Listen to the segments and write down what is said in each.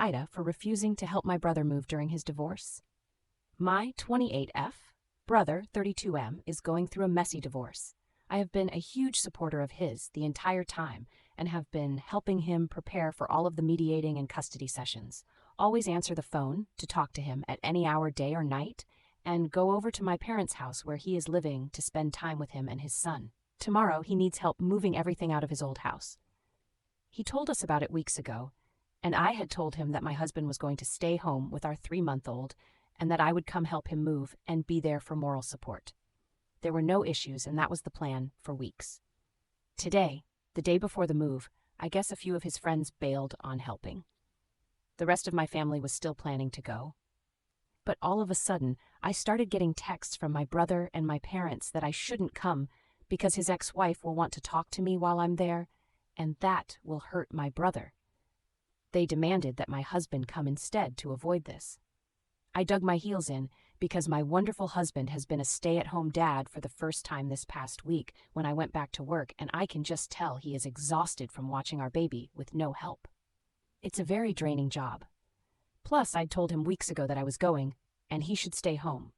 Aita for refusing to help my brother move during his divorce. My 28F brother, 32M, is going through a messy divorce. I have been a huge supporter of his the entire time and have been helping him prepare for all of the mediating and custody sessions. Always answer the phone to talk to him at any hour, day or night, and go over to my parents' house where he is living to spend time with him and his son. Tomorrow, he needs help moving everything out of his old house. He told us about it weeks ago, and I had told him that my husband was going to stay home with our 3-month-old and that I would come help him move and be there for moral support. There were no issues, and that was the plan for weeks. Today, the day before the move, I guess a few of his friends bailed on helping. The rest of my family was still planning to go. But all of a sudden, I started getting texts from my brother and my parents that I shouldn't come because his ex-wife will want to talk to me while I'm there, and that will hurt my brother. They demanded that my husband come instead to avoid this. I dug my heels in because my wonderful husband has been a stay-at-home dad for the first time this past week when I went back to work, and I can just tell he is exhausted from watching our baby with no help. It's a very draining job. Plus, I'd told him weeks ago that I was going, and he should stay home.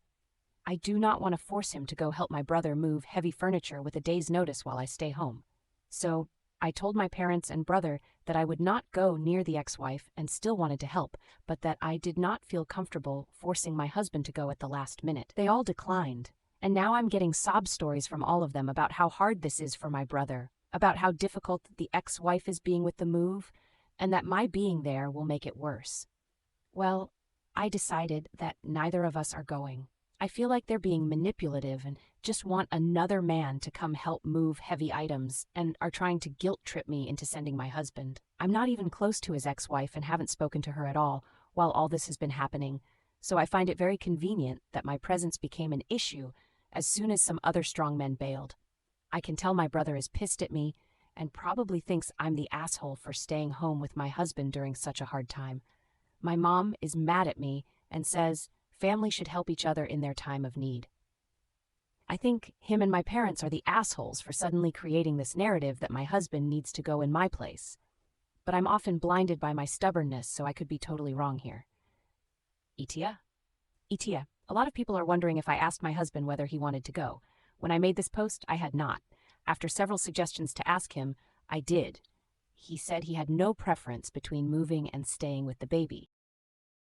I do not want to force him to go help my brother move heavy furniture with a day's notice while I stay home. So, I told my parents and brother that I would not go near the ex-wife and still wanted to help, but that I did not feel comfortable forcing my husband to go at the last minute. They all declined, and now I'm getting sob stories from all of them about how hard this is for my brother, about how difficult the ex-wife is being with the move, and that my being there will make it worse. Well, I decided that neither of us are going. I feel like they're being manipulative and just want another man to come help move heavy items and are trying to guilt-trip me into sending my husband. I'm not even close to his ex-wife and haven't spoken to her at all while all this has been happening, so I find it very convenient that my presence became an issue as soon as some other strong men bailed. I can tell my brother is pissed at me and probably thinks I'm the asshole for staying home with my husband during such a hard time. My mom is mad at me and says family should help each other in their time of need. I think him and my parents are the assholes for suddenly creating this narrative that my husband needs to go in my place. But I'm often blinded by my stubbornness, so I could be totally wrong here. Aita? Aita, a lot of people are wondering if I asked my husband whether he wanted to go. When I made this post, I had not. After several suggestions to ask him, I did. He said he had no preference between moving and staying with the baby.